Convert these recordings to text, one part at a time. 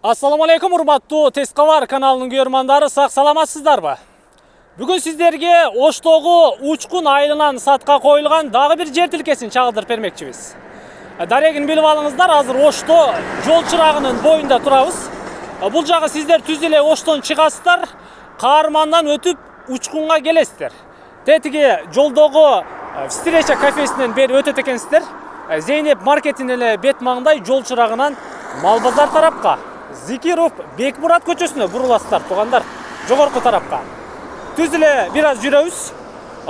Assalamu alaikum, урматтуу Тескавар каналынын көрөрмандары, сак саламатсыздарбы? Бүгүн сиздерге Оштогу Учкун айылынан сатка коюлган дагы бир жер тилкесин чагылдырып бермекчибиз. Дарегин билип алыңыздар, азыр Ошто жол чырагынын боюнда турабыз. Бул жагы сиздер түз эле Оштон чыгасыздар, Каармандан өтүп Учкунга келесиздер. Тетиги жолдогу встреча кафесинен бери өтөт экенсиздер. Зейнеп маркетинин эле бет маңдай жол чырагынан Малбазар тарапка, Зикиров Бекмурат көчөсүнө буруласыздар туугандар, жогорку тарапка. Түз эле бир аз жүрөбүз.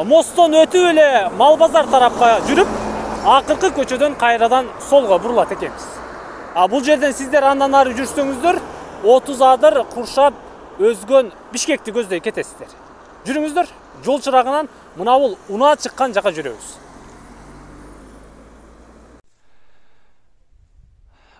Мосттон өтүп эле Малбазар тарапка жүрүп, акыркы көчөдөн кайрадан солго бурулат экенбиз. Бул жерден сиздер андан ары жүрсөңүздөр, 30 адыр Куршап өзгөн Бишкекти көздөй кетесиздер. Жүрүңүздөр, жол чырагынан мына бул унаа чыккан жака жүрөбүз.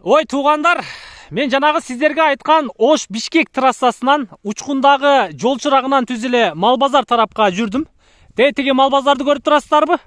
Ой туугандар, мен жанагы сиздерге айткан Ош Бишкек трассасынан Учкундагы жол чырагынан түз эле Малбазар тарапка жүрдүм. Тетиги Малбазарды көрүп турасыздарбы?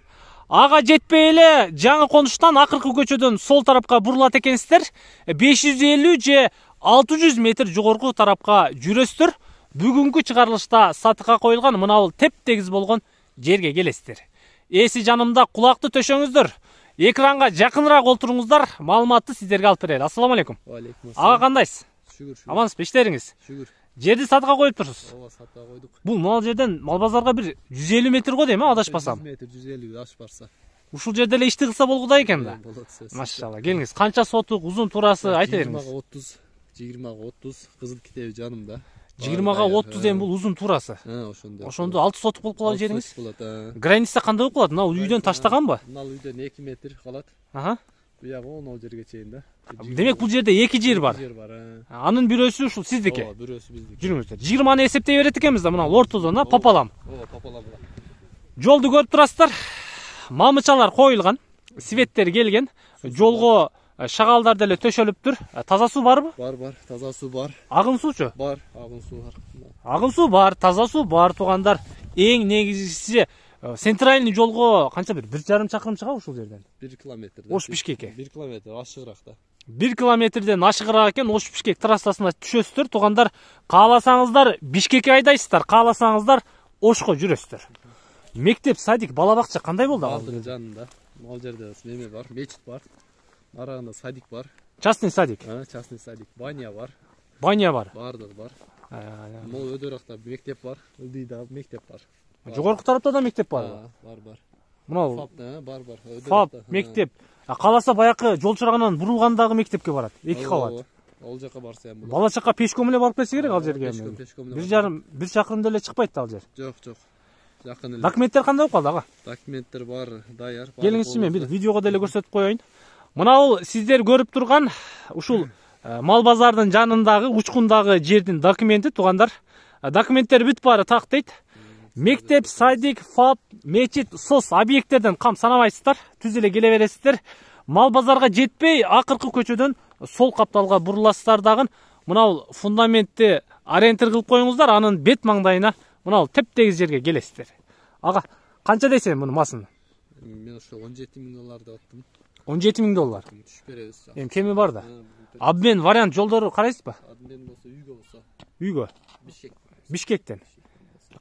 Ага жетпей эле жаңы конуштан акыркы көчөдөн сол тарапка бурулат экенсиздер. 550 же 600 метр жогорку тарапка жүрөсүздөр. Бүгүнкү чыгарылышта сатыкка коюлган мына бул теп-тегиз болгон жерге келесиздер. Эси жанымда кулакты төшөңүздөр. Экранга жакыныраак олтуруңуздар, маалыматты сиздерге алып берели. Ассаламу алейкум. Алейкум. Ага кандайсыз? Шүгүр. Амансызбы, иштериңиз? Шүгүр. Жерди сатыкка коюп турсуз? Ооба, сатыкка койдук. Бул мал жерден Малбазарга бир 150 метр го дейм, адашпасам. 100 метр, 150 аш барса. Ушул жерде эле ишти кылса болгудай экен да. Болот сөзсүз. Машалла. Келиңиз, канча сотук, узун турасы айта бериңиз. 20-га 30, кызыл китеби жанымда. 20-га 30 эми бул узун турасы. Ошондо. Ошондо 6 сотук болуп калат жериңиз. Болот. Граница кандай болуп калат? Мына үйдөн таштаганбы? Мына үйдөн 2 метр калат. Аха. Буягы 10 жерге чейин да. Демек бул жерде 2 жер бар. Жер бар. Анын бирөөсү ушул сиздики. Ооба, бирөөсү биздики. Жүрүңүздөр. 20-ны эсептей берет экенбиз да, мына ортодон, пополам. Ооба, пополам. Жолду көрүп турасыздар. Мамычалар коюлган, светтер келген. Жолго шагалдар деле төшөлүптүр. Таза суу барбы? Бар, таза суу бар. Агын суучу? Бар, агын суу бар. Агын суу бар, таза суу бар туугандар. Эң негизгиси центральный жолго канча бир 1,5 чакырым чыга ушул жерден? 1 километр. Ош Бишкекке. 1 километр ашыгыраак да. 1 километрден ашыгыраак экен, Ош Бишкек трассасына түшөсүздөр туугандар. Кааласаңыздар Бишкекке айдайсыздар, кааласаңыздар Ошко жүрөсүздөр. Мектеп, садик, бала бакча кандай болду ага? Алдын жанында. Ал жерде неме бар, мечит бар. Арагында садик бар. Частный садик. Частный садик. Баня бар. Баня бар. Бардыгы бар. Мол өдөрөкта мектеп бар. Ылдыйда мектеп бар. Жогорку тарапта да мектеп бар. Бар. Мына бар. ФАП мектеп. Кааласа баякы жол чырагынан бурулгандагы мектепке барат. 2 кабат. Ол жака барса эми. Бала чака пешком эле барып келсе керек ал жерге. Пешком. 1 чакырымда эле чыкпайт ал жер. Жок. Жакын эле. Документтер кандай болуп калды ага? Документтер бар, даяр. Келиңизчи, мен бир видеого деле көрсөтүп коеюн. Мына бул сиздер көрүп турган ушул Малбазардын жанындагы Учкундагы жердин документи туугандар. Документтер бүт баары тактайт. Мектеп, садик, ФАП, мечит, СОС объекттерден кам санабайсыздар. Түз эле келе бересиздер. Малбазарга жетпей акыркы көчөдөн сол капталга буруласыздар дагы. Мына бул фундаментти ориентир кылып коюңуздар, анын бет маңдайына мына бул теп-тегиз жерге келесиздер. Ага, канча дейсең муну масын? Мен ошо 17 000 доллар деп аттым. 17 000 доллар. Түшүп беребиз. Эми кеми бар да? Обмен вариант жолдору карайсызбы? Обмен болсо үйгө болсо. Үйгө. Бишкек. Бишкектен.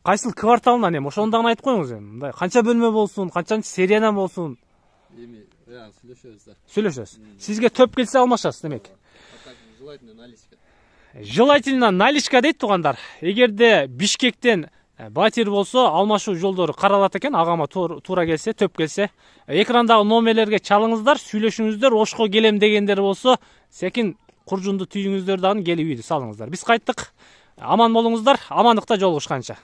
Кайсыл кварталынан эми ошондон айтып коюңуз эми. Мындай канча бөлмө болсун, канчанчы сериядан болсун? Эми, сүйлөшөбүз да. Сүйлөшөбүз. Сизге төп келсе алмашасыз демек. Желательно наличка. Желательно наличка дейт туугандар. Эгерде Бишкектен батир болсо, алмашуу жолдору каралат экен, агама туура келсе, төп келсе. Экрандагы номерлерге чалыңыздар, сүйлөшүңүздөр, Ошко келем дегендер болсо, секин куржунду түйүңүздөр дагы келип үйдү салыңыздар. Биз кайттык. Аман болуңуздар, амандыкта жолугушканча.